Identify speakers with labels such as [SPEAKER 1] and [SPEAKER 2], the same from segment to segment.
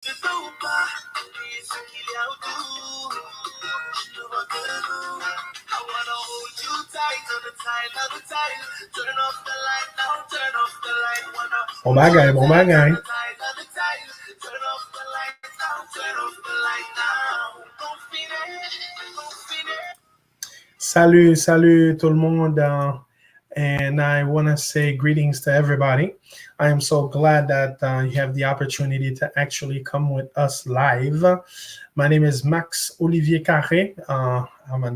[SPEAKER 1] Bon bagay, bon bagay. Salut, salut tout le monde. And I want to say greetings to everybody. I am so glad that you have the opportunity to actually come with us live. My name is Max-Olivier Carre. I'm a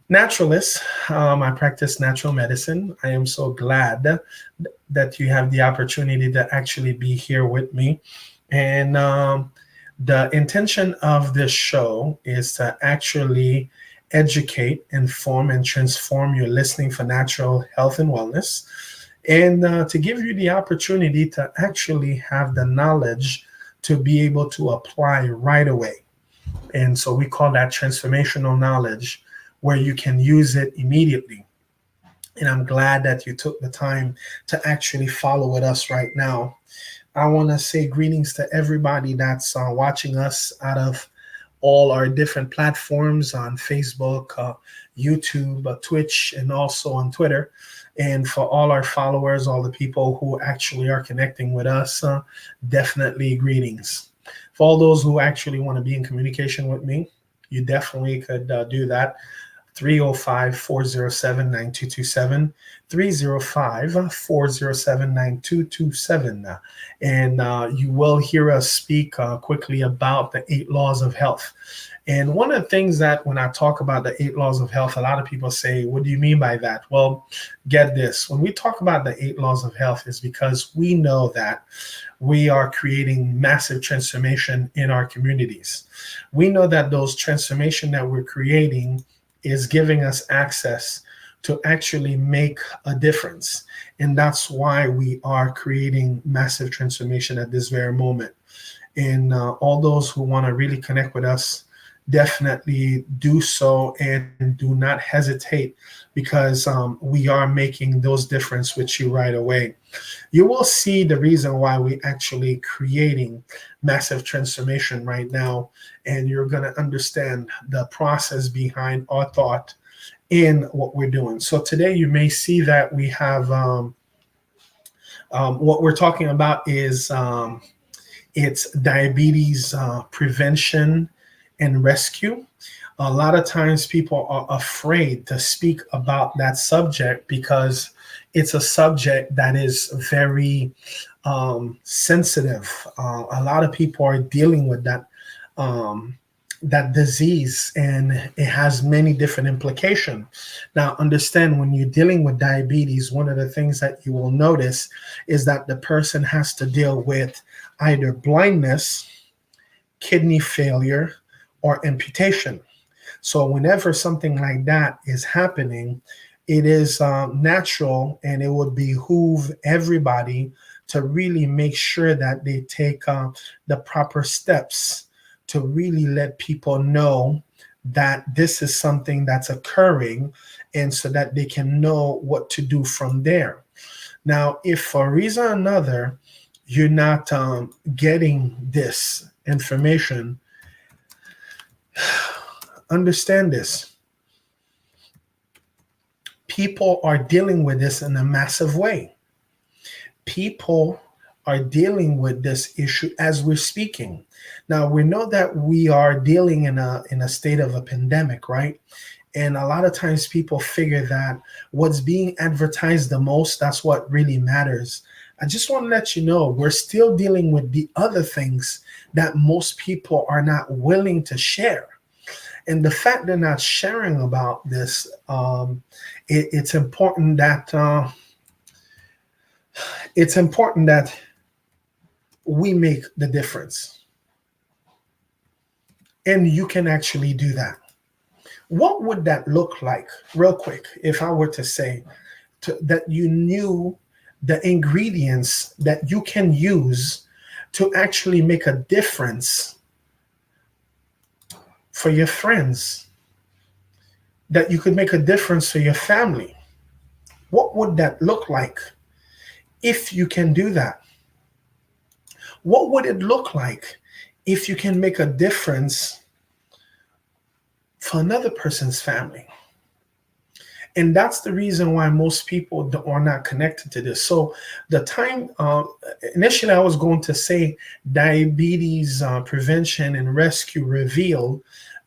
[SPEAKER 1] naturalist. I practice natural medicine. I am so glad that you have the opportunity to actually be here with me. And the intention of this show is to actually educate, inform, and transform your listening for natural health and wellness, and to give you the opportunity to actually have the knowledge to be able to apply right away. And so we call that transformational knowledge, where you can use it immediately. And I'm glad that you took the time to actually follow with us right now. I want to say greetings to everybody that's watching us out of all our different platforms on Facebook, YouTube, Twitch, and also on Twitter. And for all our followers, all the people who actually are connecting with us, definitely greetings. For all those who actually want to be in communication with me, you definitely could do that. 305-407-9227, 305-407-9227. And you will hear us speak quickly about the 8 laws of health. And one of the things that when I talk about the 8 laws of health, a lot of people say, what do you mean by that? Well, get this. When we talk about the 8 laws of health, is because we know that we are creating massive transformation in our communities. We know that those transformation that we're creating is giving us access to actually make a difference. And that's why we are creating massive transformation at this very moment. And all those who want to really connect with us, definitely do so, and do not hesitate, because we are making those difference with you right away. You will see the reason why we actually creating massive transformation right now, and you're going to understand the process behind our thought in what we're doing. So today you may see that we have what we're talking about is it's diabetes prevention and rescue. A lot of times people are afraid to speak about that subject because it's a subject that is very sensitive. A lot of people are dealing with that disease, and it has many different implications. Now, understand, when you're dealing with diabetes, one of the things that you will notice is that the person has to deal with either blindness, kidney failure, or amputation. So whenever something like that is happening, it is natural, and it would behoove everybody to really make sure that they take the proper steps to really let people know that this is something that's occurring, and so that they can know what to do from there. Now, if for a reason or another you're not getting this information, understand this. People are dealing with this in a massive way. People are dealing with this issue as we're speaking. Now, we know that we are dealing in a state of a pandemic, right? And a lot of times people figure that what's being advertised the most, that's what really matters. I just want to let you know, we're still dealing with the other things that most people are not willing to share. And the fact they're not sharing about this, it's important that we make the difference. And you can actually do that. What would that look like, real quick, if I were to say that you knew the ingredients that you can use to actually make a difference for your friends, that you could make a difference for your family? What would that look like if you can do that? What would it look like if you can make a difference for another person's family? And that's the reason why most people are not connected to this. So the time, initially I was going to say diabetes prevention and rescue revealed.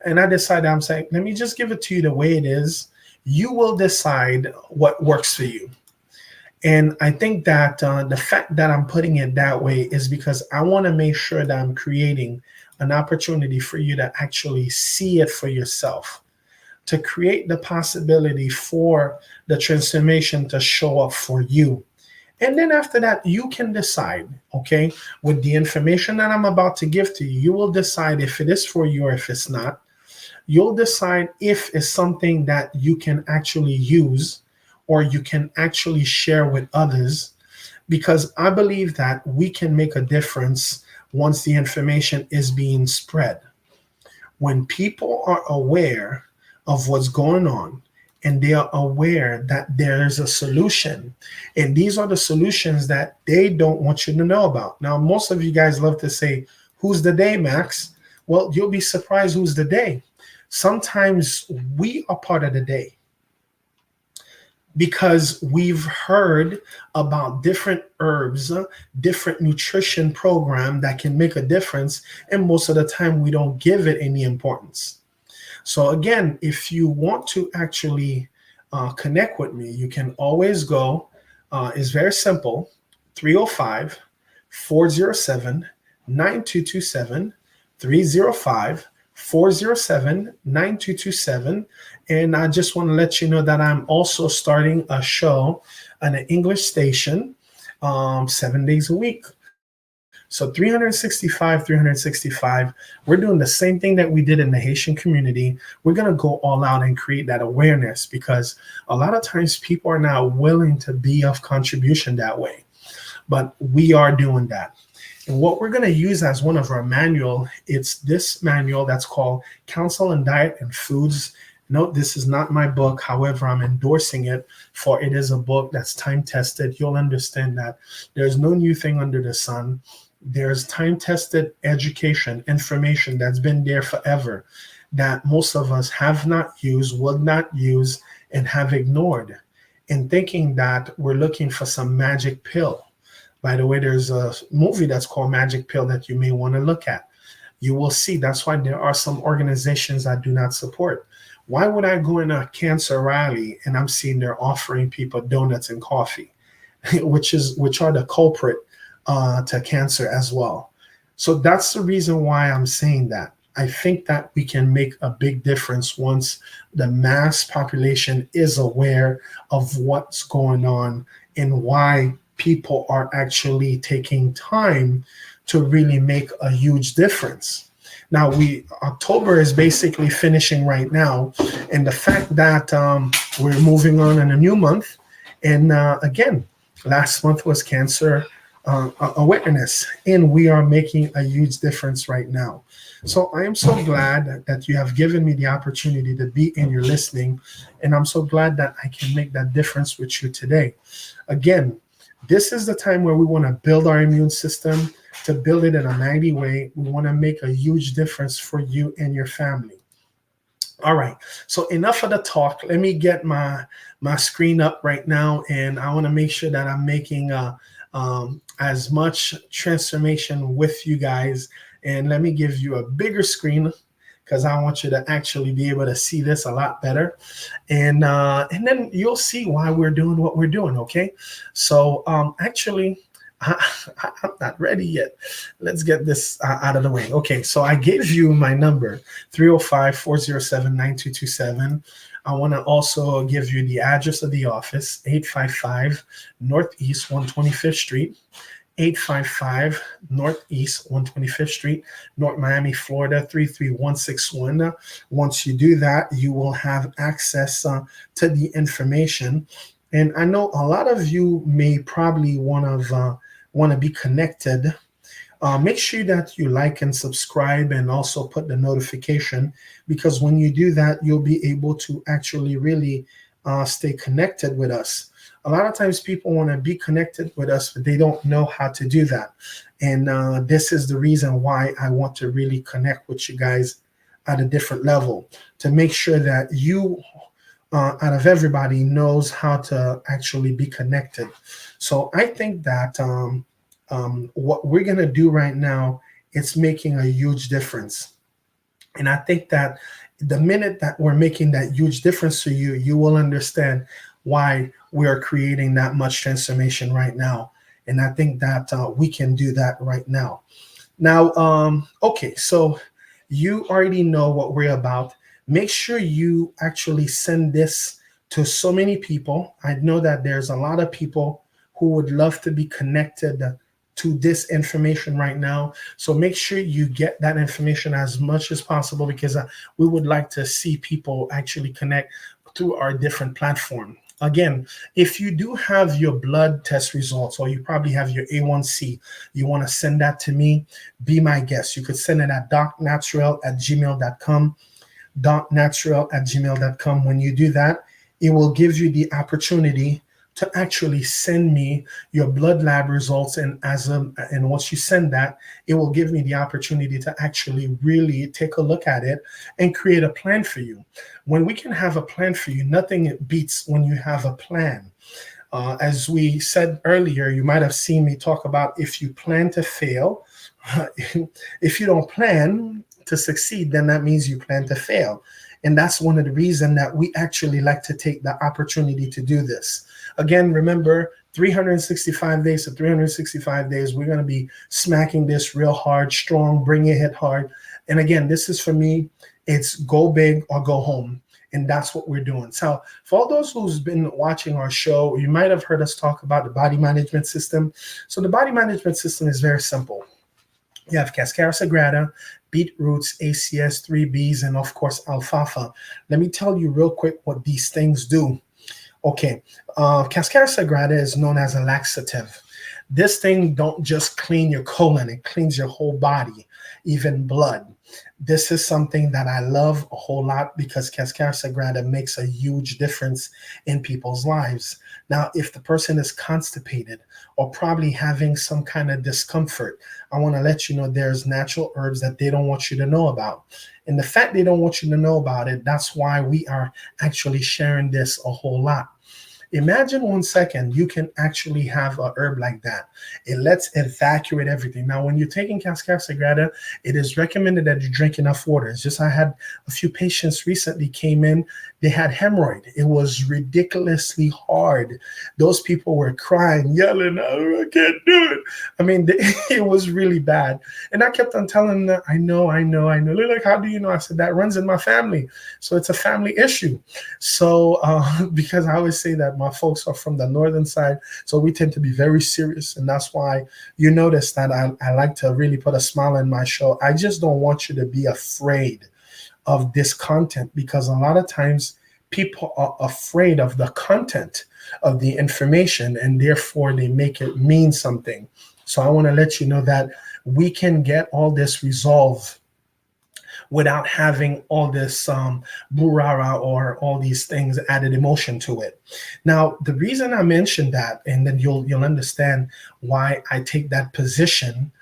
[SPEAKER 1] And I decided, I'm saying, let me just give it to you the way it is. You will decide what works for you. And I think that the fact that I'm putting it that way is because I want to make sure that I'm creating an opportunity for you to actually see it for yourself, to create the possibility for the transformation to show up for you. And then after that, you can decide, okay, with the information that I'm about to give to you, you will decide if it is for you or if it's not. You'll decide if it's something that you can actually use or you can actually share with others, because I believe that we can make a difference once the information is being spread. When people are aware of what's going on and they are aware that there's a solution, and these are the solutions that they don't want you to know about. Now, most of you guys love to say, who's the they, Max? Well, you'll be surprised who's the they. Sometimes we are part of the they because we've heard about different herbs, different nutrition program that can make a difference, and most of the time we don't give it any importance. So again, if you want to actually connect with me, you can always go, it's very simple, 305-407-9227, 305-407-9227. And I just want to let you know that I'm also starting a show on an English station 7 days a week. So 365, we're doing the same thing that we did in the Haitian community. We're going to go all out and create that awareness, because a lot of times people are not willing to be of contribution that way. But we are doing that. And what we're going to use as one of our manual, it's this manual that's called Counsel on Diet and Foods. Note, this is not my book. However, I'm endorsing it, for it is a book that's time-tested. You'll understand that there's no new thing under the sun. There's time-tested education, information that's been there forever that most of us have not used, will not use, and have ignored, in thinking that we're looking for some magic pill. By the way, there's a movie that's called Magic Pill that you may want to look at. You will see that's why there are some organizations I do not support. Why would I go in a cancer rally and I'm seeing they're offering people donuts and coffee, which are the culprit to cancer as well? So that's the reason why I'm saying that. I think that we can make a big difference once the mass population is aware of what's going on and why people are actually taking time to really make a huge difference. Now, October is basically finishing right now, and the fact that we're moving on in a new month, and again, last month was cancer awareness, and we are making a huge difference right now. So I am so glad that you have given me the opportunity to be in your listening, and I'm so glad that I can make that difference with you today. Again, this is the time where we want to build our immune system, to build it in a mighty way. We want to make a huge difference for you and your family. All right, so enough of the talk. Let me get my screen up right now, and I want to make sure that I'm making as much transformation with you guys. And let me give you a bigger screen, because I want you to actually be able to see this a lot better. And then you'll see why we're doing what we're doing, okay? So actually, I'm not ready yet. Let's get this out of the way. Okay, so I gave you my number, 305-407-9227. I want to also give you the address of the office, 855 Northeast 125th Street. 855 Northeast 125th Street, North Miami, Florida, 33161. Once you do that, you will have access to the information. And I know a lot of you may probably want to be connected. Make sure that you like and subscribe, and also put the notification, because when you do that, you'll be able to actually really stay connected with us. A lot of times people want to be connected with us, but they don't know how to do that. And this is the reason why I want to really connect with you guys at a different level, to make sure that you, out of everybody, knows how to actually be connected. So I think that what we're going to do right now, it's making a huge difference. And I think that the minute that we're making that huge difference to you, you will understand why we are creating that much transformation right now. And I think that we can do that right now. Now, okay, so you already know what we're about. Make sure you actually send this to so many people. I know that there's a lot of people who would love to be connected to this information right now. So make sure you get that information as much as possible, because we would like to see people actually connect through our different platform. Again, if you do have your blood test results, or you probably have your A1C, you want to send that to me, be my guest. You could send it at docnaturel@gmail.com, docnaturel@gmail.com. When you do that, it will give you the opportunity to actually send me your blood lab results. And once you send that, it will give me the opportunity to actually really take a look at it and create a plan for you. When we can have a plan for you, nothing beats when you have a plan. As we said earlier, you might have seen me talk about, if you plan to fail, if you don't plan to succeed, then that means you plan to fail. And that's one of the reasons that we actually like to take the opportunity to do this. Again, remember, 365 days to 365 days, we're going to be smacking this real hard, strong, bring your hit hard. And again, this is for me, it's go big or go home. And that's what we're doing. So for all those who's been watching our show, you might have heard us talk about the body management system. So the body management system is very simple. You have Cascara Sagrada, beetroots, ACS, 3Bs, and of course, alfalfa. Let me tell you real quick what these things do. Okay, Cascara Sagrada is known as a laxative. This thing don't just clean your colon, it cleans your whole body, even blood. This is something that I love a whole lot, because Cascara Sagrada makes a huge difference in people's lives. Now, if the person is constipated or probably having some kind of discomfort, I want to let you know there's natural herbs that they don't want you to know about. And the fact they don't want you to know about it, that's why we are actually sharing this a whole lot. Imagine 1 second you can actually have a herb like that. It lets evacuate everything. Now, when you're taking Cascara Sagrada, it is recommended that you drink enough water. It's just, I had a few patients recently came in, they had hemorrhoid. It was ridiculously hard. Those people were crying, yelling, I can't do it. I mean, it was really bad. And I kept on telling them, I know. They're like, how do you know? I said, that runs in my family. So it's a family issue. So because I always say that my folks are from the northern side, so we tend to be very serious. And that's why you notice that I like to really put a smile on my show. I just don't want you to be afraid of this content, because a lot of times people are afraid of the content of the information, and therefore they make it mean something. So I want to let you know that we can get all this resolved without having all this burara or all these things added emotion to it. Now, the reason I mentioned that, and then you'll understand why I take that position,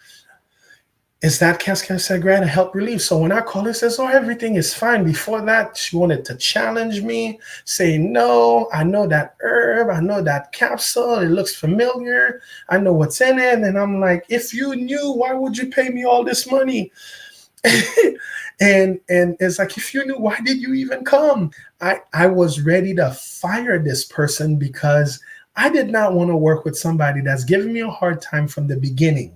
[SPEAKER 1] is that Cascara Sagrada help relieve. So when I call her, says, oh, everything is fine. Before that, she wanted to challenge me, say, no, I know that herb, I know that capsule, it looks familiar, I know what's in it. And I'm like, if you knew, why would you pay me all this money? And it's like, if you knew, why did you even come? I was ready to fire this person, because I did not want to work with somebody that's giving me a hard time from the beginning.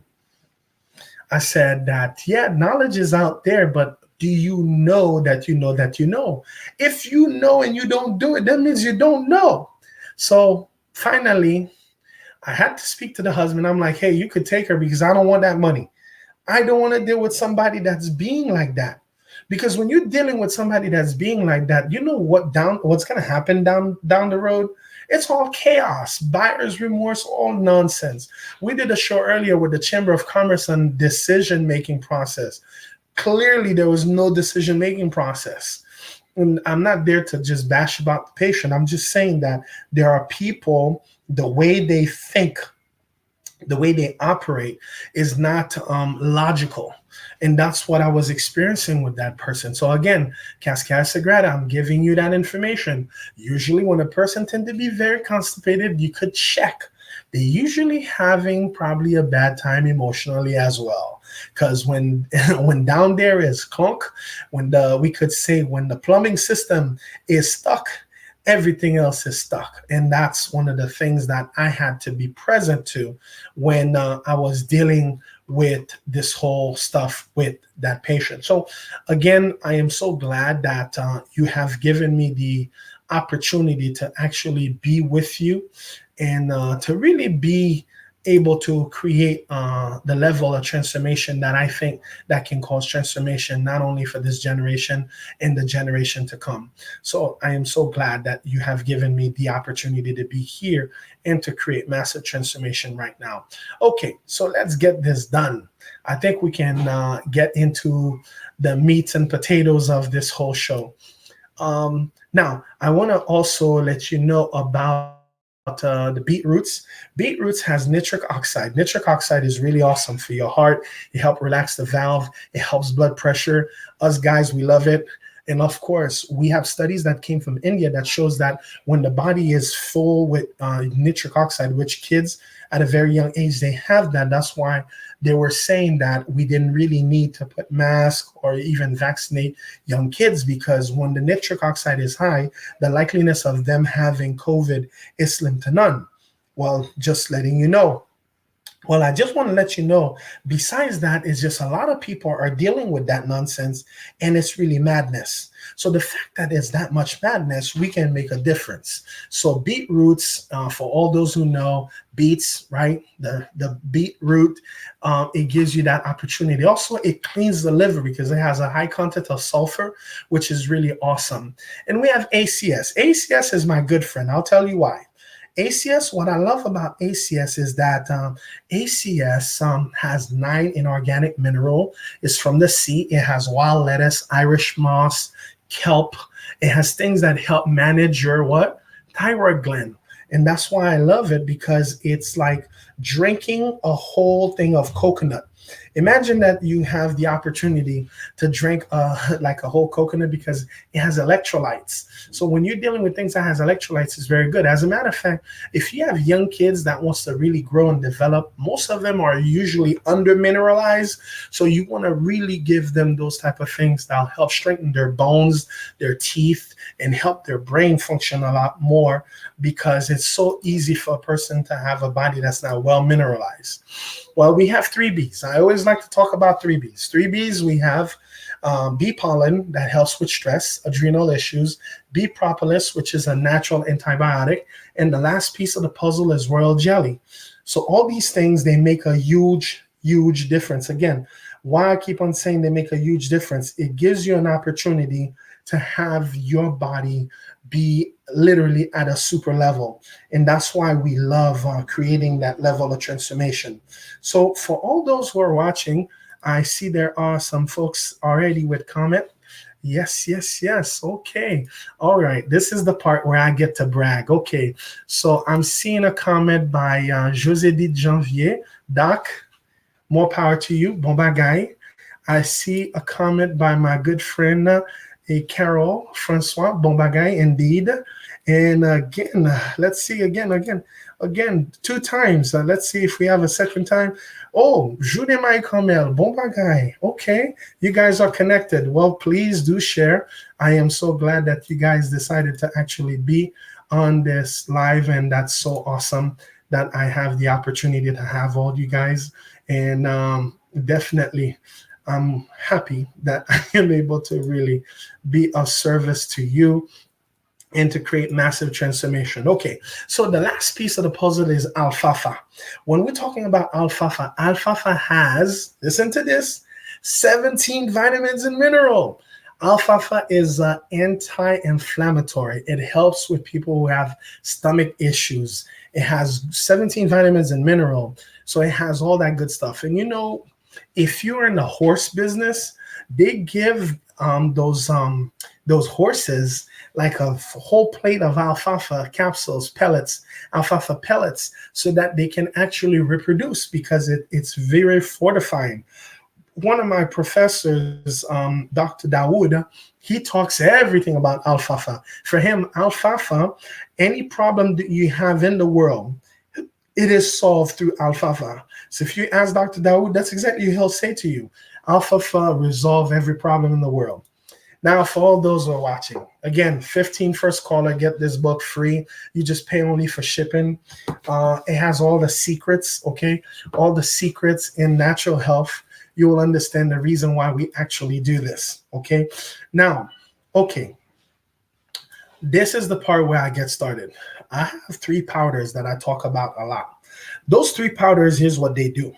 [SPEAKER 1] I said that, yeah, knowledge is out there, but do you know that you know that you know? If you know and you don't do it, that means you don't know. So finally, I had to speak to the husband. I'm like, hey, you could take her, because I don't want that money. I don't want to deal with somebody that's being like that. Because when you're dealing with somebody that's being like that, you know what's going to happen down the road? It's all chaos, buyer's remorse, all nonsense. We did a show earlier with the Chamber of Commerce on decision-making process. Clearly, there was no decision-making process. And I'm not there to just bash about the patient. I'm just saying that there are people the way they think, the way they operate is not logical. And that's what I was experiencing with that person. So again, Cascade Sagrada, I'm giving you that information. Usually when a person tend to be very constipated, you could check. They're usually having probably a bad time emotionally as well. Because when when down there is clunk, when we could say when the plumbing system is stuck, everything else is stuck. And that's one of the things that I had to be present to when I was dealing with this whole stuff with that patient. So again, I am so glad that you have given me the opportunity to actually be with you and to really be able to create the level of transformation that I think that can cause transformation not only for this generation and the generation to come. So I am so glad that you have given me the opportunity to be here and to create massive transformation right now. Okay, so let's get this done. I think we can get into the meat and potatoes of this whole show. Now, I want to also let you know about the beetroots. Beetroots has nitric oxide. Nitric oxide is really awesome for your heart. It helps relax the valve. It helps blood pressure. Us guys, we love it. And of course, we have studies that came from India that shows that when the body is full with nitric oxide, which kids at a very young age, they have that. That's why they were saying that we didn't really need to put masks or even vaccinate young kids, because when the nitric oxide is high, the likeliness of them having COVID is slim to none. Well, just letting you know. Well, I just want to let you know, besides that, it's just a lot of people are dealing with that nonsense, and it's really madness. So the fact that it's that much madness, we can make a difference. So beetroots, for all those who know, beets, right? The beetroot, it gives you that opportunity. Also, it cleans the liver because it has a high content of sulfur, which is really awesome. And we have ACS. ACS is my good friend. I'll tell you why. ACS, what I love about ACS is that ACS has 9 inorganic mineral. It's from the sea. It has wild lettuce, Irish moss, kelp. It has things that help manage your what? Thyroid gland. And that's why I love it, because it's like drinking a whole thing of coconut. Imagine that you have the opportunity to drink like a whole coconut, because it has electrolytes. So when you're dealing with things that has electrolytes, it's very good. As a matter of fact, if you have young kids that wants to really grow and develop, most of them are usually under mineralized. So you want to really give them those type of things that'll help strengthen their bones, their teeth, and help their brain function a lot more, because it's so easy for a person to have a body that's not well mineralized. Well, we have 3Bs. I always like to talk about 3Bs. 3Bs, we have bee pollen that helps with stress, adrenal issues, bee propolis, which is a natural antibiotic, and the last piece of the puzzle is royal jelly. So all these things, they make a huge, huge difference. Again, why I keep on saying they make a huge difference, it gives you an opportunity to have your body be literally at a super level. And that's why we love creating that level of transformation. So for all those who are watching, I see there are some folks already with comment. Yes, yes, yes. Okay. All right. This is the part where I get to brag. Okay. So I'm seeing a comment by José Dit Janvier. Doc, more power to you. Bon bagay. I see a comment by my good friend, Carole Francois. Bon bagay, indeed. And again, let's see again, 2 times. Let's see if we have a second time. Oh, Jude Mai Kamel, bon bagay. Okay, you guys are connected. Well, please do share. I am so glad that you guys decided to actually be on this live, and that's so awesome that I have the opportunity to have all you guys. And definitely, I'm happy that I am able to really be of service to you and to create massive transformation. Okay, so the last piece of the puzzle is alfalfa. When we're talking about alfalfa, alfalfa has, listen to this, 17 vitamins and mineral. Alfalfa is anti-inflammatory. It helps with people who have stomach issues. It has 17 vitamins and mineral, so it has all that good stuff. And you know, if you're in the horse business, they give those those horses like a whole plate of alfalfa capsules, pellets, alfalfa pellets, so that they can actually reproduce, because it's very fortifying. One of my professors, Dr. Dawood, he talks everything about alfalfa. For him, alfalfa, any problem that you have in the world, it is solved through alfalfa. So if you ask Dr. Dawood, that's exactly what he'll say to you. Alfalfa resolve every problem in the world. Now, for all those who are watching, again, 15 first caller, get this book free. You just pay only for shipping. It has all the secrets, okay? All the secrets in natural health. You will understand the reason why we actually do this, okay? Now, okay, this is the part where I get started. I have 3 powders that I talk about a lot. Those 3 powders, here's what they do.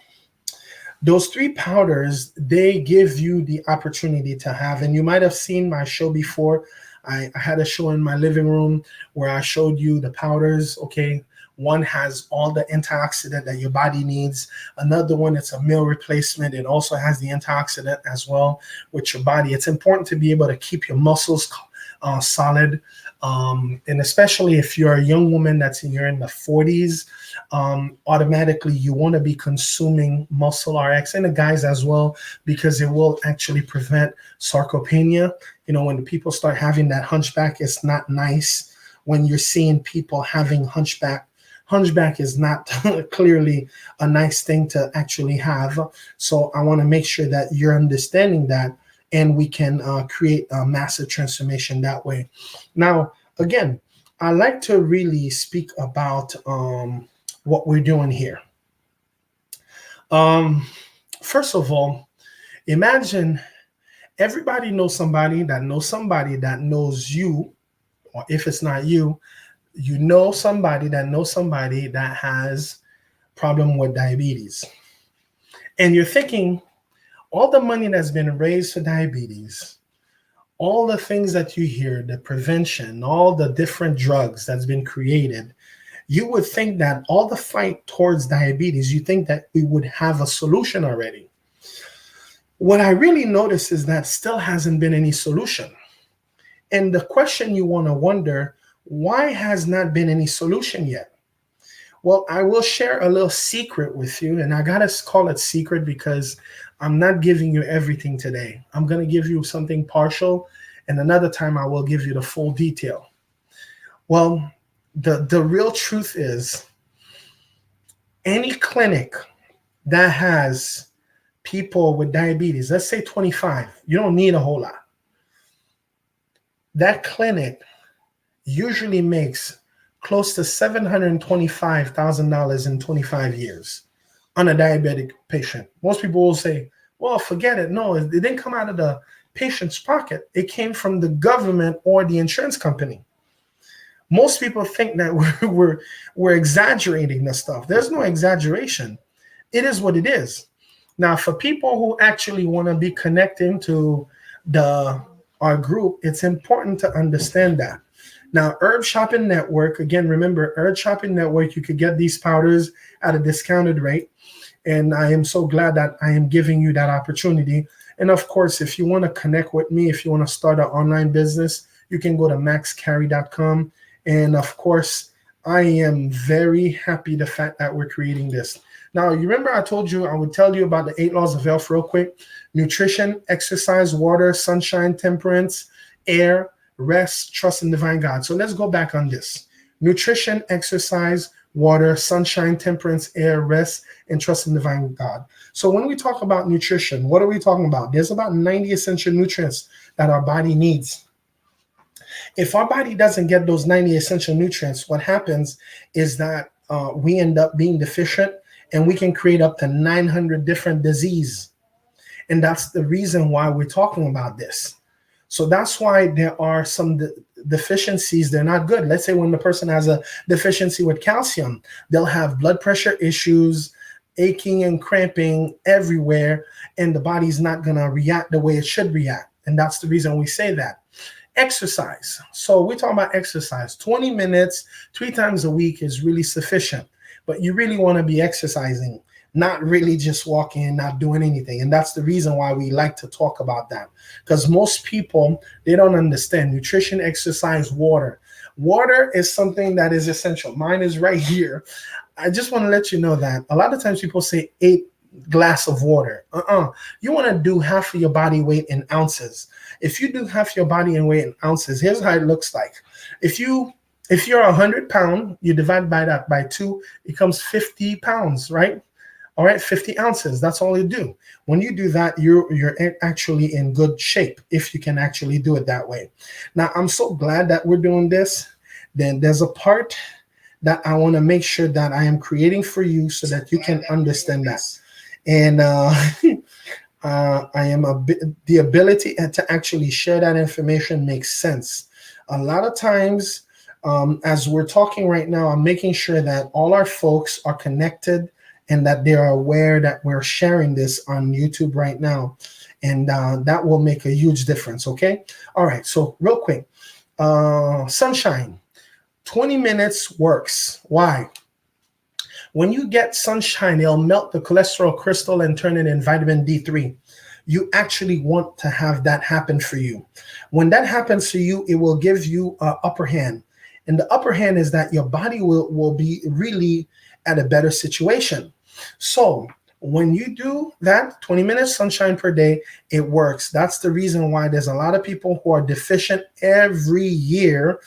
[SPEAKER 1] Those 3 powders, they give you the opportunity to have, and you might have seen my show before. I had a show in my living room where I showed you the powders, okay? One has all the antioxidant that your body needs. Another one, it's a meal replacement. It also has the antioxidant as well with your body. It's important to be able to keep your muscles solid. And especially if you're a young woman you're in the 40s, automatically you want to be consuming Muscle RX, and the guys as well, because it will actually prevent sarcopenia. You know, when the people start having that hunchback, it's not nice when you're seeing people having hunchback. Hunchback is not clearly a nice thing to actually have. So I want to make sure that you're understanding that, and we can create a massive transformation that way. Now, again, I like to really speak about what we're doing here. First of all, imagine everybody knows somebody that knows you, or if it's not you, you know somebody that has problem with diabetes. And you're thinking, all the money that's been raised for diabetes, all the things that you hear, the prevention, all the different drugs that's been created, you would think that all the fight towards diabetes, you think that we would have a solution already. What I really notice is that still hasn't been any solution. And the question you want to wonder, why has not been any solution yet? Well, I will share a little secret with you, and I gotta call it secret because I'm not giving you everything today. I'm gonna give you something partial, and another time I will give you the full detail. Well, the real truth is, any clinic that has people with diabetes, let's say 25, you don't need a whole lot. That clinic usually makes close to $725,000 in 25 years on a diabetic patient. Most people will say, well, forget it. No, it didn't come out of the patient's pocket. It came from the government or the insurance company. Most people think that we're exaggerating this stuff. There's no exaggeration. It is what it is. Now, for people who actually want to be connecting to our group, it's important to understand that. Now, Herb Shopping Network, again, remember, Herb Shopping Network, you could get these powders at a discounted rate. And I am so glad that I am giving you that opportunity. And of course, if you want to connect with me, if you want to start an online business, you can go to maxcarre.com. And of course, I am very happy the fact that we're creating this. Now, you remember I told you I would tell you about the 8 laws of health real quick. Nutrition, exercise, water, sunshine, temperance, air, rest, trust in divine God. So let's go back on this. Nutrition, exercise, water, sunshine, temperance, air, rest, and trust in divine God. So when we talk about nutrition, what are we talking about? There's about 90 essential nutrients that our body needs. If our body doesn't get those 90 essential nutrients, what happens is that we end up being deficient, and we can create up to 900 different diseases. And that's the reason why we're talking about this. So that's why there are some deficiencies. They're not good. Let's say when the person has a deficiency with calcium, they'll have blood pressure issues, aching and cramping everywhere, and the body's not going to react the way it should react. And that's the reason we say that. Exercise. So we're talking about exercise. 20 minutes, 3 times a week is really sufficient. But you really want to be exercising. not really just walking and not doing anything. And that's the reason why we like to talk about that, because most people, they don't understand nutrition, exercise, water. Water is something that is essential. Mine is right here. I just want to let you know that a lot of times people say 8 glass of water. You want to do half of your body weight in ounces. If you do half your body in weight in ounces, here's how it looks like. If you're 100 pounds, you divide by that by 2, it comes 50 pounds, right? All right, 50 ounces. That's all you do. When you do that, you're actually in good shape if you can actually do it that way. Now, I'm so glad that we're doing this. Then there's a part that I want to make sure that I am creating for you so that you can understand that. And I am the ability to actually share that information makes sense. A lot of times, as we're talking right now, I'm making sure that all our folks are connected and that they are aware that we're sharing this on YouTube right now. And that will make a huge difference, okay? All right, so real quick, sunshine, 20 minutes works. Why? When you get sunshine, it'll melt the cholesterol crystal and turn it in vitamin D3. You actually want to have that happen for you. When that happens for you, it will give you an upper hand. And the upper hand is that your body will be really at a better situation. So when you do that 20 minutes sunshine per day, it works. That's the reason why there's a lot of people who are deficient every year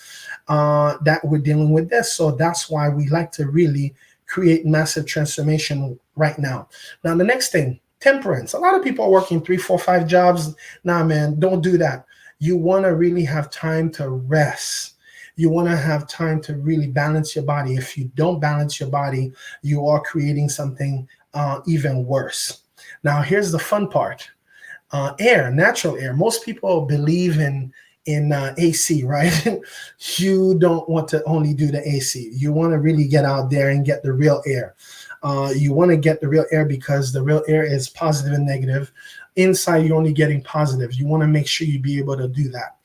[SPEAKER 1] that we're dealing with this. So that's why we like to really create massive transformation right now. Now, the next thing, temperance. A lot of people are working 3, 4, 5 jobs. Nah, man, don't do that. You want to really have time to rest. You want to have time to really balance your body. If you don't balance your body, you are creating something even worse. Now, here's the fun part. Air, natural air. Most people believe in AC, right? You don't want to only do the AC. You want to really get out there and get the real air. You want to get the real air because the real air is positive and negative. Inside, you're only getting positive. You want to make sure you be able to do that.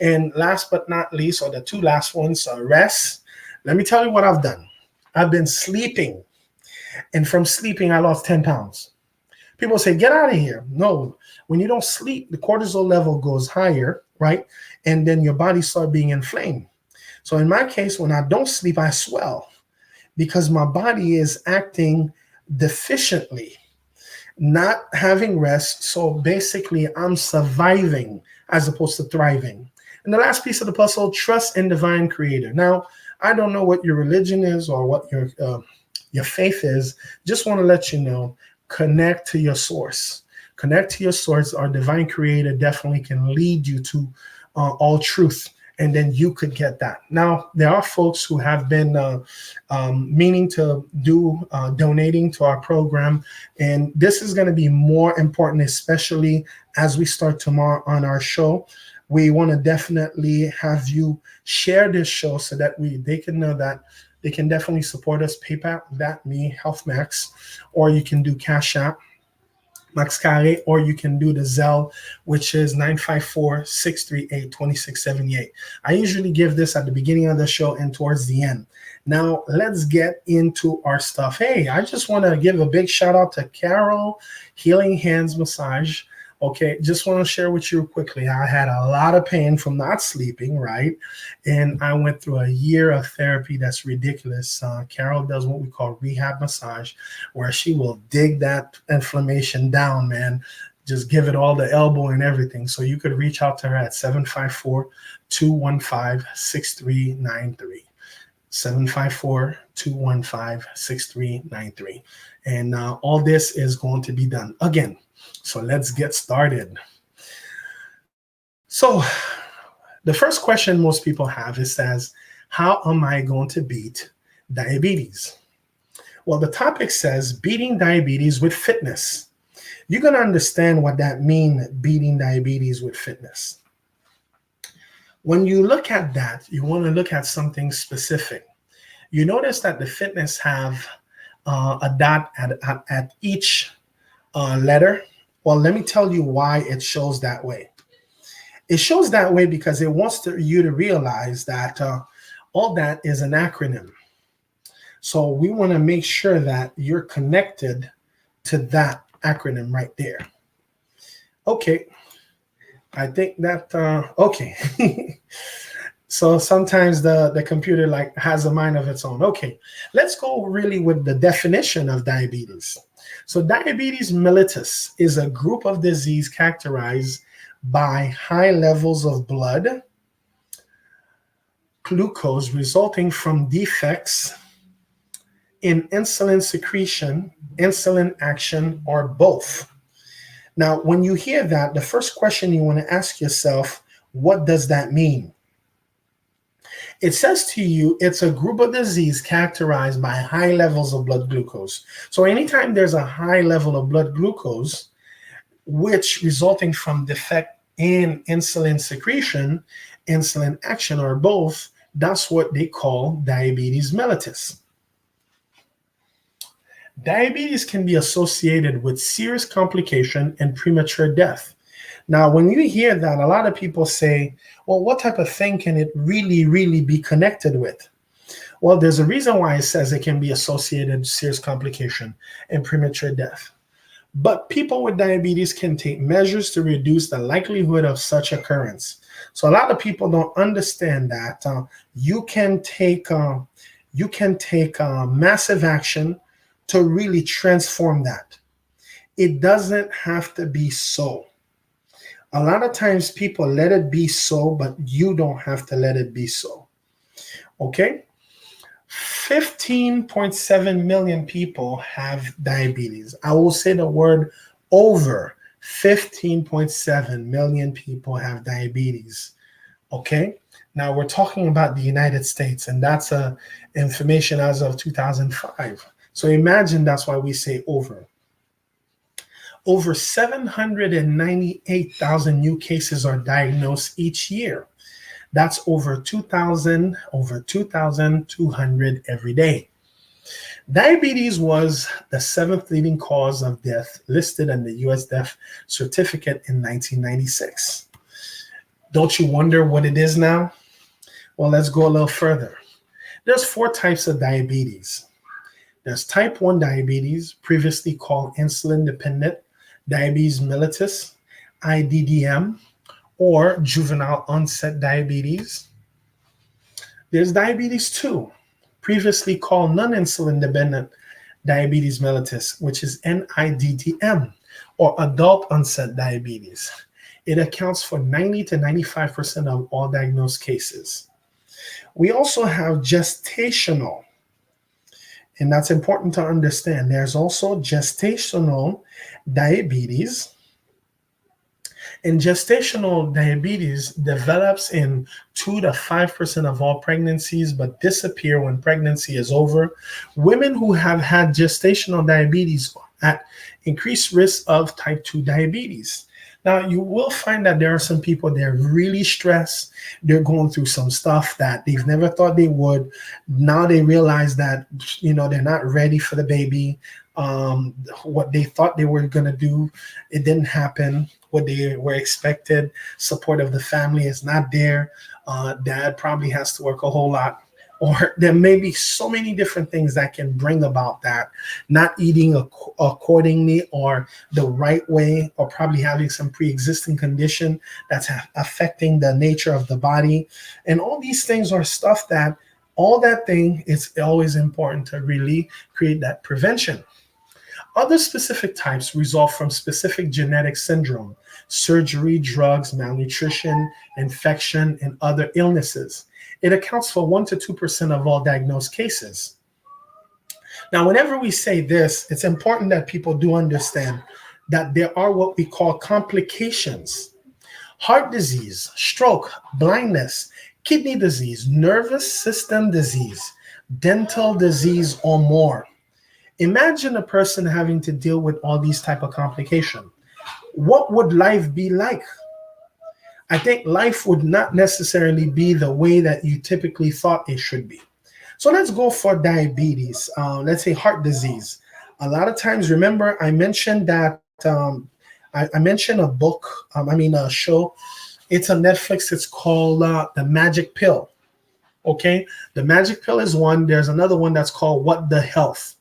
[SPEAKER 1] And last but not least, or the 2 last ones, rest. Let me tell you what I've done. I've been sleeping. And from sleeping, I lost 10 pounds. People say, get out of here. No, when you don't sleep, the cortisol level goes higher, right? And then your body starts being inflamed. So in my case, when I don't sleep, I swell because my body is acting deficiently, not having rest. So basically, I'm surviving as opposed to thriving. And the last piece of the puzzle, trust in divine creator. Now, I don't know what your religion is or what your faith is. Just want to let you know, connect to your source. Connect to your source. Our divine creator definitely can lead you to all truth, and then you could get that. Now, there are folks who have been meaning to do donating to our program, and this is going to be more important, especially as we start tomorrow on our show. We want to definitely have you share this show so that they can know that they can definitely support us. PayPal, that me, Healthmax, or you can do Cash App, Max Carre, or you can do the Zelle, which is 954-638-2678. I usually give this at the beginning of the show and towards the end. Now, let's get into our stuff. Hey, I just want to give a big shout out to Carole Healing Hands Massage. Okay, just want to share with you quickly. I had a lot of pain from not sleeping, right? And I went through a year of therapy that's ridiculous. Carole does what we call rehab massage, where she will dig that inflammation down, man. Just give it all the elbow and everything. So you could reach out to her at 754-215-6393. 754-215-6393. And all this is going to be done again. So let's get started. So the first question most people have is says, how am I going to beat diabetes? Well, the topic says beating diabetes with fitness. You're going to understand what that means, beating diabetes with fitness. When you look at that, you want to look at something specific. You notice that the fitness have a dot at each letter. Well, let me tell you why it shows that way. It shows that way because it wants you to realize that all that is an acronym. So we want to make sure that you're connected to that acronym right there. Okay, I think that, okay. So sometimes the computer like has a mind of its own. Okay, let's go really with the definition of diabetes. So diabetes mellitus is a group of disease characterized by high levels of blood glucose resulting from defects in insulin secretion, insulin action, or both. Now, when you hear that, the first question you want to ask yourself, what does that mean? It says to you, it's a group of disease characterized by high levels of blood glucose. So anytime there's a high level of blood glucose, which resulting from defect in insulin secretion, insulin action, or both, that's what they call diabetes mellitus. Diabetes can be associated with serious complication and premature death. Now, when you hear that, a lot of people say, well, what type of thing can it really be connected with? Well, there's a reason why it says it can be associated with serious complication and premature death. But people with diabetes can take measures to reduce the likelihood of such occurrence. So a lot of people don't understand that you can take massive action to really transform that. It doesn't have to be so. A lot of times people let it be so, but you don't have to let it be so. Okay? 15.7 million people have diabetes. I will say the word over. 15.7 million people have diabetes. Okay? Now we're talking about the United States, and that's information as of 2005. So imagine that's why we say over. Over 798,000 new cases are diagnosed each year. That's over 2,200 every day. Diabetes was the seventh leading cause of death listed in the U.S. death certificate in 1996. Don't you wonder what it is now? Well, let's go a little further. There's 4 types of diabetes. There's type 1 diabetes, previously called insulin-dependent diabetes mellitus, IDDM, or juvenile onset diabetes. There's diabetes 2, previously called non-insulin dependent diabetes mellitus, which is NIDDM, or adult onset diabetes. It accounts for 90 to 95% of all diagnosed cases. We also have gestational, and that's important to understand. There's also gestational diabetes. And gestational diabetes develops in 2 to 5% of all pregnancies, but disappear when pregnancy is over. Women who have had gestational diabetes are at increased risk of type 2 diabetes. Now, you will find that there are some people, they're really stressed. They're going through some stuff that they've never thought they would. Now they realize that, they're not ready for the baby. What they thought they were going to do, it didn't happen. What they were expected, support of the family is not there. Dad probably has to work a whole lot. Or there may be so many different things that can bring about that. Not eating accordingly or the right way, or probably having some pre-existing condition that's affecting the nature of the body. And all these things are stuff that, it's always important to really create that prevention. Other specific types result from specific genetic syndrome, surgery, drugs, malnutrition, infection, and other illnesses. It accounts for 1 to 2% of all diagnosed cases. Now, whenever we say this, it's important that people do understand that there are what we call complications. Heart disease, stroke, blindness, kidney disease, nervous system disease, dental disease, or more. Imagine a person having to deal with all these type of complications. What would life be like? I think life would not necessarily be the way that you typically thought it should be. So let's go for diabetes. Let's say heart disease. A lot of times, remember, I mentioned that I mentioned a show. It's on Netflix. It's called The Magic Pill. Okay, The Magic Pill is one. There's another one that's called What the Health.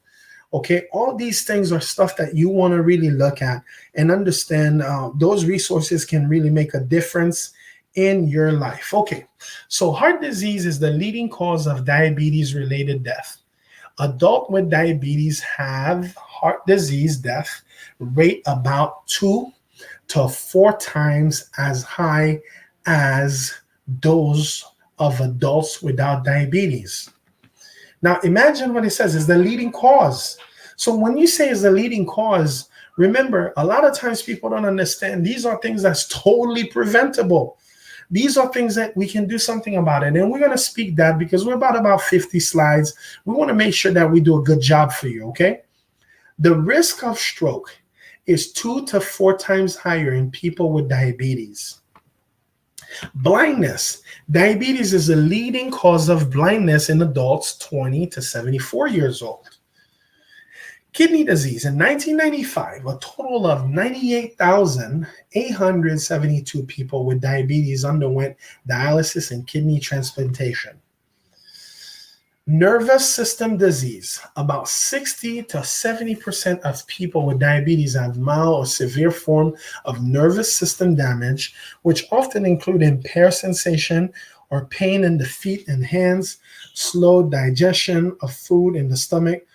[SPEAKER 1] Okay, all these things are stuff that you want to really look at and understand. Those resources can really make a difference in your life. Okay, so heart disease is the leading cause of diabetes related death. Adults with diabetes have heart disease death rate about 2 to 4 times as high as those of adults without diabetes. Now, imagine what it says is the leading cause. So when you say is the leading cause, remember, a lot of times people don't understand these are things that's totally preventable. These are things that we can do something about it. And we're going to speak that because we're about 50 slides. We want to make sure that we do a good job for you, okay? The risk of stroke is 2 to 4 times higher in people with diabetes. Blindness. Diabetes is the leading cause of blindness in adults 20 to 74 years old. Kidney disease. In 1995, a total of 98,872 people with diabetes underwent dialysis and kidney transplantation. Nervous system disease. About 60 to 70% of people with diabetes have mild or severe form of nervous system damage, which often include impaired sensation or pain in the feet and hands, slow digestion of food in the stomach,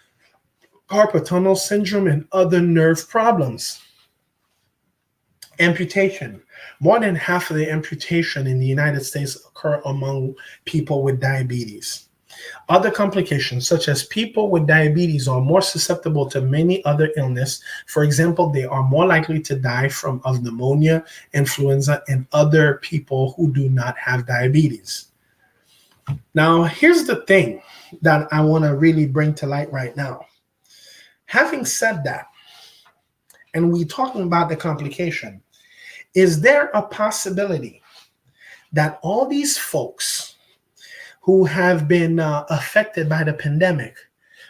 [SPEAKER 1] carpal tunnel syndrome, and other nerve problems. Amputation. More than half of the amputation in the United States occur among people with diabetes. Other complications, such as people with diabetes are more susceptible to many other illnesses. For example, they are more likely to die of pneumonia, influenza, and other people who do not have diabetes. Now, here's the thing that I want to really bring to light right now. Having said that, and we're talking about the complication, is there a possibility that all these folks who have been affected by the pandemic,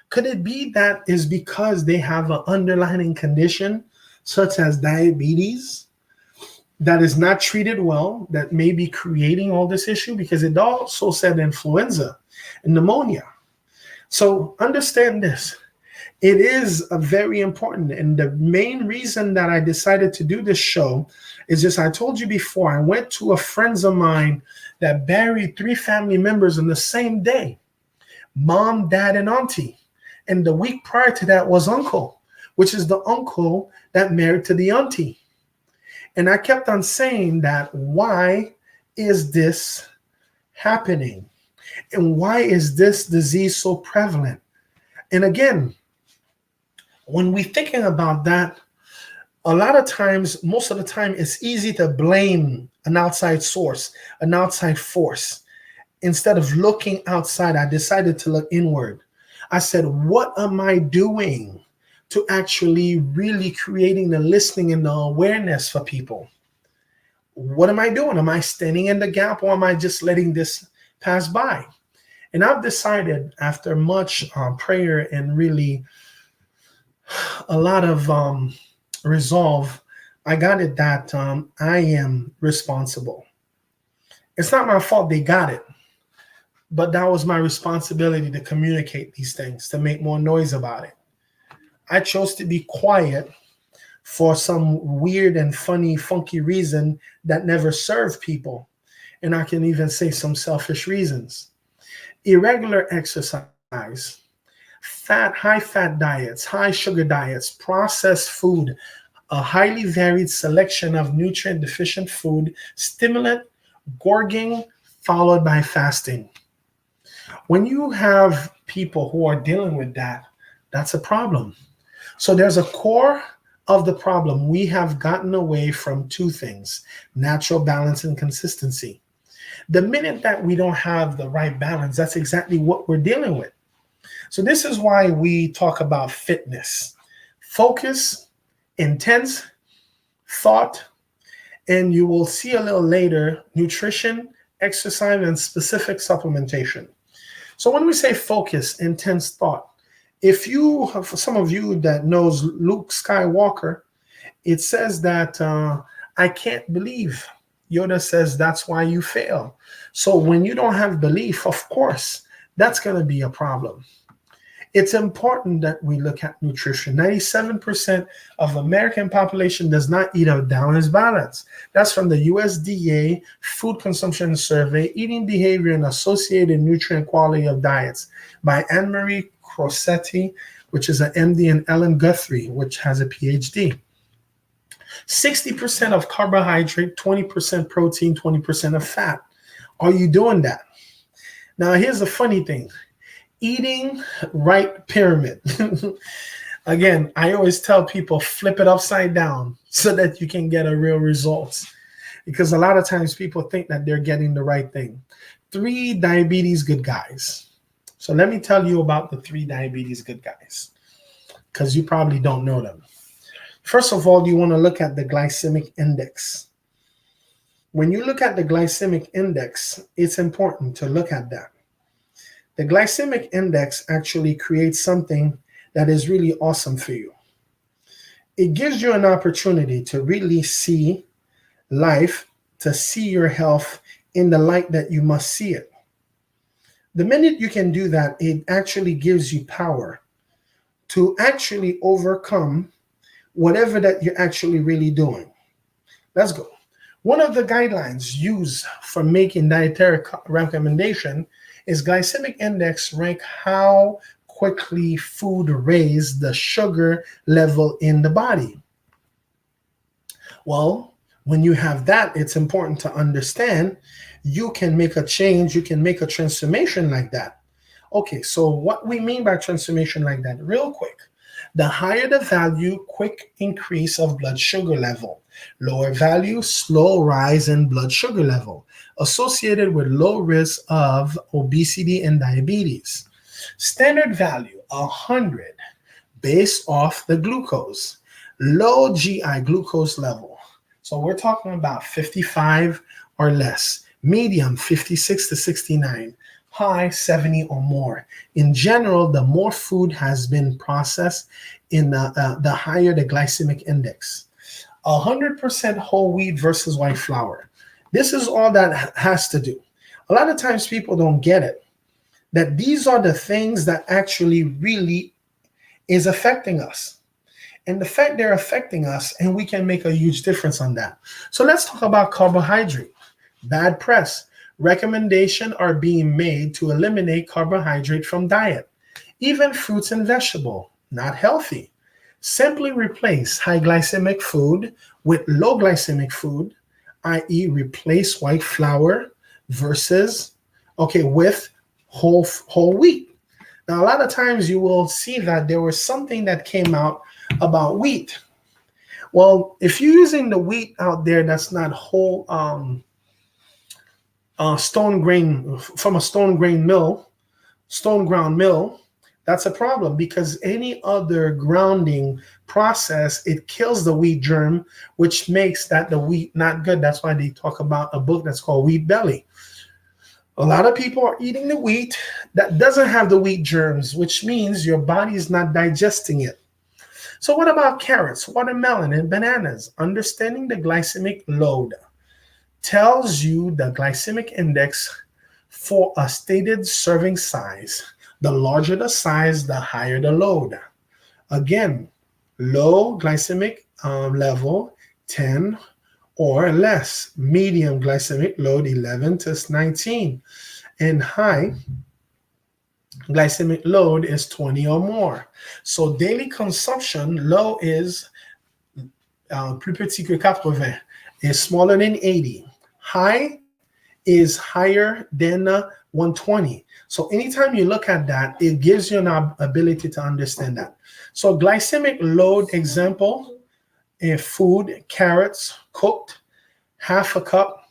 [SPEAKER 1] could it be that is because they have an underlying condition such as diabetes that is not treated well, that may be creating all this issue? Because it also said influenza and pneumonia. So understand this. It is a very important. And the main reason that I decided to do this show is just, I told you before, I went to a friends of mine that buried 3 family members on the same day, mom, dad, and auntie. And the week prior to that was uncle, which is the uncle that married to the auntie. And I kept on saying that, why is this happening? And why is this disease so prevalent? And again, when we're thinking about that, a lot of times, most of the time, it's easy to blame an outside source, an outside force. Instead of looking outside, I decided to look inward. I said, what am I doing to actually really creating the listening and the awareness for people? What am I doing? Am I standing in the gap, or am I just letting this pass by? And I've decided, after much prayer and really a lot of resolve, I got it that I am responsible. It's not my fault they got it, but that was my responsibility to communicate these things, to make more noise about it. I chose to be quiet for some weird and funny, funky reason that never served people. And I can even say some selfish reasons. Irregular exercise, high fat diets, high sugar diets, processed food, a highly varied selection of nutrient deficient food, stimulant, gorging, followed by fasting. When you have people who are dealing with that, that's a problem. So there's a core of the problem. We have gotten away from 2 things: natural balance and consistency. The minute that we don't have the right balance, that's exactly what we're dealing with. So this is why we talk about fitness: focus, intense thought, and you will see a little later, nutrition, exercise, and specific supplementation. So when we say focus, intense thought, if you, for some of you that knows Luke Skywalker, it says that I can't believe. Yoda says that's why you fail. So when you don't have belief, of course, that's going to be a problem. It's important that we look at nutrition. 97% of American population does not eat a balanced balance. That's from the USDA Food Consumption Survey, Eating Behavior and Associated Nutrient Quality of Diets by Anne-Marie Crossetti, which is an MD, and Ellen Guthrie, which has a PhD. 60% of carbohydrate, 20% protein, 20% of fat. Are you doing that? Now, here's the funny thing. Eating right pyramid. Again, I always tell people flip it upside down so that you can get a real results. Because a lot of times people think that they're getting the right thing. 3 diabetes good guys. So let me tell you about the 3 diabetes good guys, because you probably don't know them. First of all, you want to look at the glycemic index. When you look at the glycemic index, it's important to look at that. The glycemic index actually creates something that is really awesome for you. It gives you an opportunity to really see life, to see your health in the light that you must see it. The minute you can do that, it actually gives you power to actually overcome whatever that you're actually really doing. Let's go. One of the guidelines used for making dietary recommendation is glycemic index rank how quickly food raise the sugar level in the body. Well, when you have that, it's important to understand you can make a change, you can make a transformation like that. Okay, so what we mean by transformation like that, real quick. The higher the value, quick increase of blood sugar level. Lower value, slow rise in blood sugar level, associated with low risk of obesity and diabetes. Standard value, 100, based off the glucose. Low GI glucose level. So we're talking about 55 or less. Medium, 56 to 69. High, 70 or more. In general, the more food has been processed, the higher the glycemic index. 100% whole wheat versus white flour. This is all that has to do. A lot of times people don't get it, that these are the things that actually really is affecting us. And the fact they're affecting us, and we can make a huge difference on that. So let's talk about carbohydrate. Bad press. Recommendations are being made to eliminate carbohydrate from diet. Even fruits and vegetables, not healthy. Simply replace high glycemic food with low glycemic food, i.e. replace white flour with whole wheat. Now, a lot of times you will see that there was something that came out about wheat. Well, if you're using the wheat out there that's not whole, stone grain from a stone ground mill, that's a problem, because any other grounding process, it kills the wheat germ, which makes the wheat not good. That's why they talk about a book that's called Wheat Belly. A lot of people are eating the wheat that doesn't have the wheat germs, which means your body is not digesting it. So what about carrots, watermelon, and bananas? Understanding the glycemic load tells you the glycemic index for a stated serving size. The larger the size, the higher the load. Again, low glycemic level, 10 or less. Medium glycemic load, 11 to 19. And high glycemic load is 20 or more. So daily consumption, low is plus petit que 80, is smaller than 80. High is higher than 120. So anytime you look at that, it gives you an ability to understand that. So glycemic load example, food, carrots, cooked, half a cup,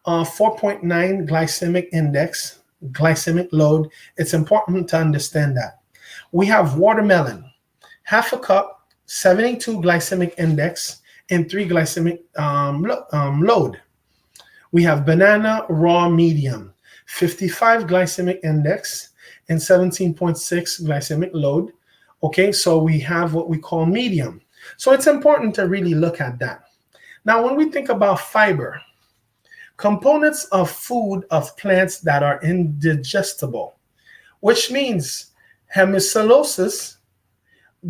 [SPEAKER 1] 4.9 glycemic index, glycemic load. It's important to understand that. We have watermelon, half a cup, 72 glycemic index, and 3 glycemic load. We have banana, raw, medium, 55 glycemic index and 17.6 glycemic load. Okay, so we have what we call medium. So it's important to really look at that. Now, when we think about fiber, components of food of plants that are indigestible, which means hemicellosis,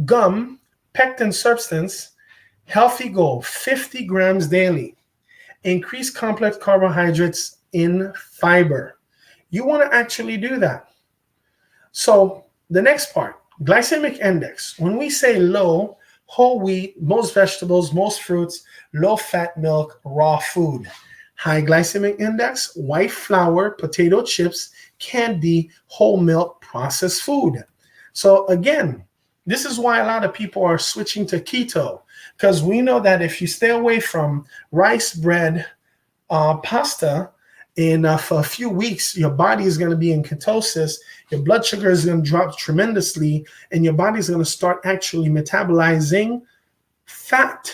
[SPEAKER 1] gum, pectin substance, healthy goal, 50 grams daily. Increase complex carbohydrates in fiber. You want to actually do that. So the next part, glycemic index. When we say low, whole wheat, most vegetables, most fruits, low fat milk, raw food. High glycemic index, white flour, potato chips, candy, whole milk, processed food. So again, this is why a lot of people are switching to keto, because we know that if you stay away from rice, bread, pasta, for a few weeks, your body is going to be in ketosis, your blood sugar is going to drop tremendously, and your body is going to start actually metabolizing fat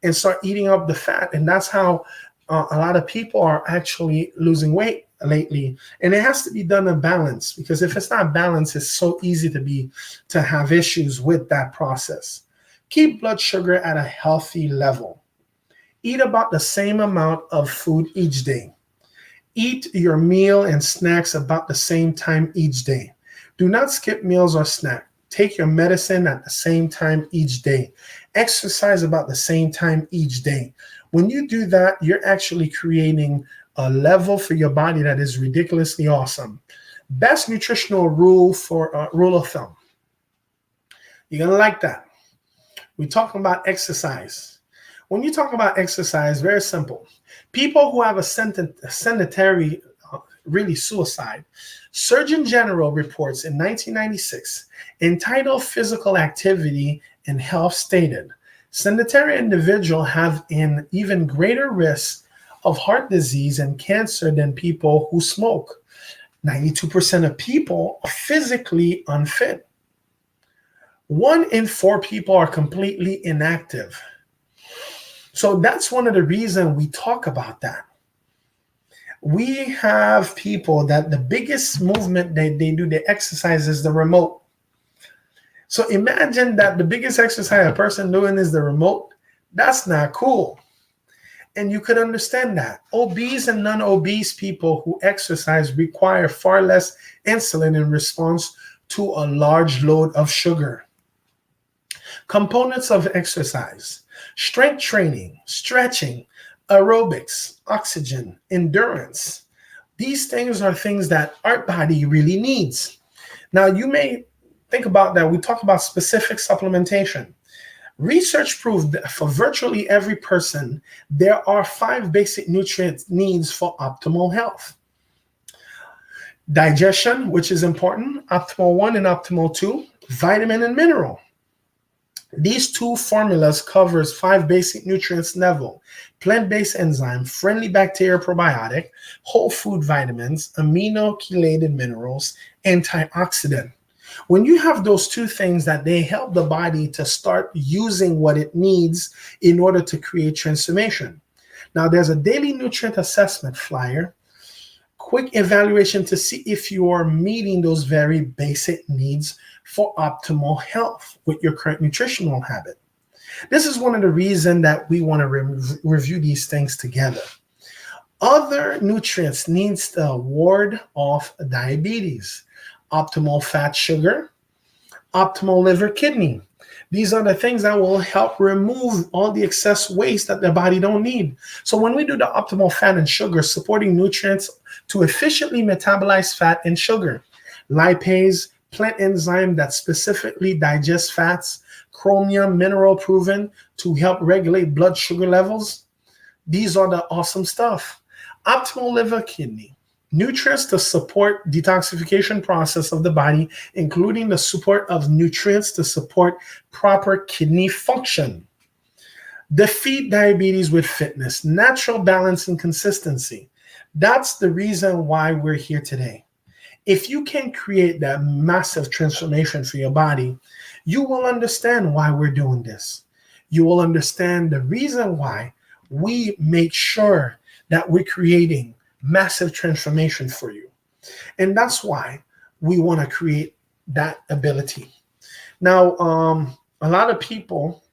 [SPEAKER 1] and start eating up the fat. And that's how a lot of people are actually losing weight lately. And it has to be done in balance, because if it's not balanced, it's so easy to have issues with that process. Keep blood sugar at a healthy level. Eat about the same amount of food each day. Eat your meal and snacks about the same time each day. Do not skip meals or snack. Take your medicine at the same time each day. Exercise about the same time each day. When you do that, you're actually creating a level for your body that is ridiculously awesome. Best nutritional rule for rule of thumb. You're going to like that. We're talking about exercise. When you talk about exercise, very simple. People who have a sedentary, really suicide. Surgeon General reports in 1996, entitled Physical Activity and Health stated, sedentary individuals have an even greater risk of heart disease and cancer than people who smoke. 92% of people are physically unfit. 1 in 4 people are completely inactive. So that's one of the reasons we talk about that. We have people that the biggest movement they do, the exercise, is the remote. So imagine that the biggest exercise a person doing is the remote. That's not cool. And you could understand that. Obese and non-obese people who exercise require far less insulin in response to a large load of sugar. Components of exercise: strength training, stretching, aerobics, oxygen, endurance. These things are things that our body really needs. Now, you may think about that. We talk about specific supplementation. Research proved that for virtually every person, there are 5 basic nutrient needs for optimal health. Digestion, which is important, optimal 1 and optimal 2, vitamin and mineral. These 2 formulas covers 5 basic nutrients level: plant-based enzyme, friendly bacteria probiotic, whole food vitamins, amino chelated minerals, antioxidant. When you have those 2 things, that they help the body to start using what it needs in order to create transformation. Now, there's a daily nutrient assessment flyer, quick evaluation to see if you are meeting those very basic needs for optimal health with your current nutritional habit. This is one of the reasons that we want to review these things together. Other nutrients needs to ward off diabetes: optimal fat, sugar, optimal liver, kidney. These are the things that will help remove all the excess waste that the body don't need. So when we do the optimal fat and sugar, supporting nutrients to efficiently metabolize fat and sugar, lipase, plant enzyme that specifically digests fats, chromium, mineral proven to help regulate blood sugar levels. These are the awesome stuff. Optimal liver, kidney. Nutrients to support detoxification process of the body, including the support of nutrients to support proper kidney function. Defeat diabetes with fitness, natural balance and consistency. That's the reason why we're here today. If you can create that massive transformation for your body, you will understand why we're doing this. You will understand the reason why we make sure that we're creating massive transformation for you. And that's why we want to create that ability. Now, a lot of people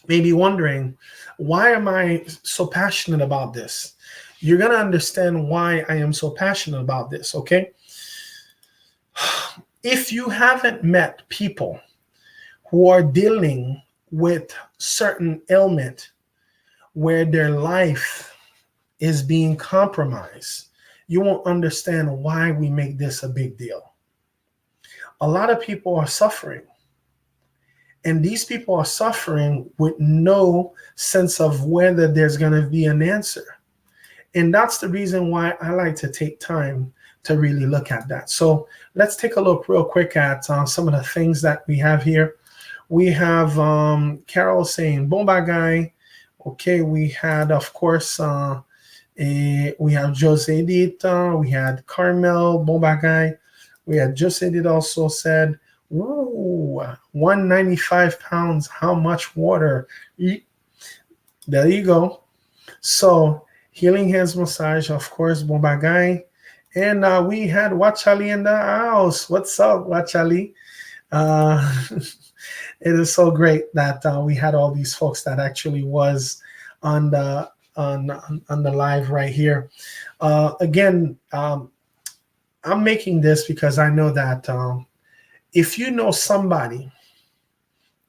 [SPEAKER 1] may be wondering, why am I so passionate about this? You're going to understand why I am so passionate about this, okay? If you haven't met people who are dealing with certain ailment where their life is being compromised, you won't understand why we make this a big deal. A lot of people are suffering, and these people are suffering with no sense of whether there's going to be an answer. And that's the reason why I like to take time to really look at that. So let's take a look real quick at some of the things that we have here. We have Carol saying, bon bagay. Okay, we had, of course, we have Jose Dita, we had Carmel, bon bagay. We had Jose Dita also said, ooh, 195 pounds, how much water? There you go. So, healing hands massage, of course, bon bagay. And we had Wachali in the house. What's up, Wachali? It is so great that we had all these folks that actually was on the live right here. Again, I'm making this because I know that if you know somebody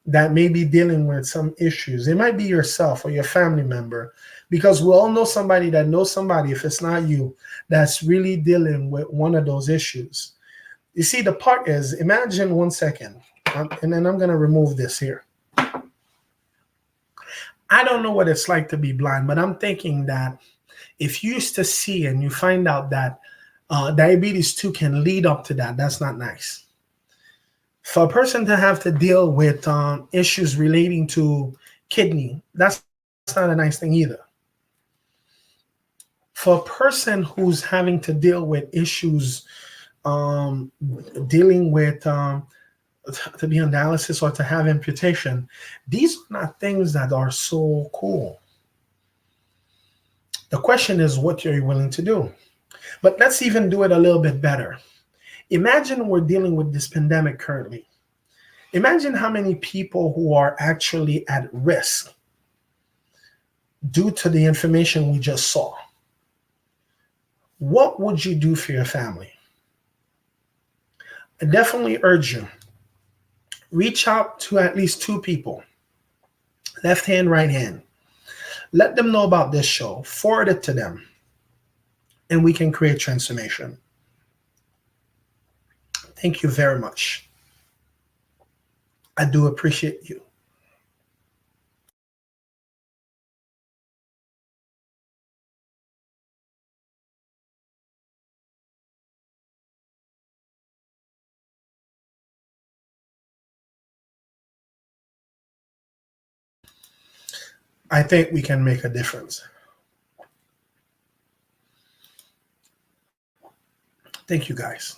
[SPEAKER 1] that may be dealing with some issues, it might be yourself or your family member, because we all know somebody that knows somebody, if it's not you, that's really dealing with one of those issues. You see, the part is, imagine 1 second, and then I'm going to remove this here. I don't know what it's like to be blind, but I'm thinking that if you used to see and you find out that diabetes too can lead up to that, that's not nice. For a person to have to deal with issues relating to kidney, that's not a nice thing either. For a person who's having to deal with issues dealing with to be on dialysis or to have amputation, these are not things that are so cool. The question is what you're willing to do. But let's even do it a little bit better. Imagine we're dealing with this pandemic currently. Imagine how many people who are actually at risk due to the information we just saw. What would you do for your family? I definitely urge you, reach out to at least 2 people, left hand, right hand. Let them know about this show, forward it to them, and we can create transformation. Thank you very much. I do appreciate you. I think we can make a difference. Thank you, guys.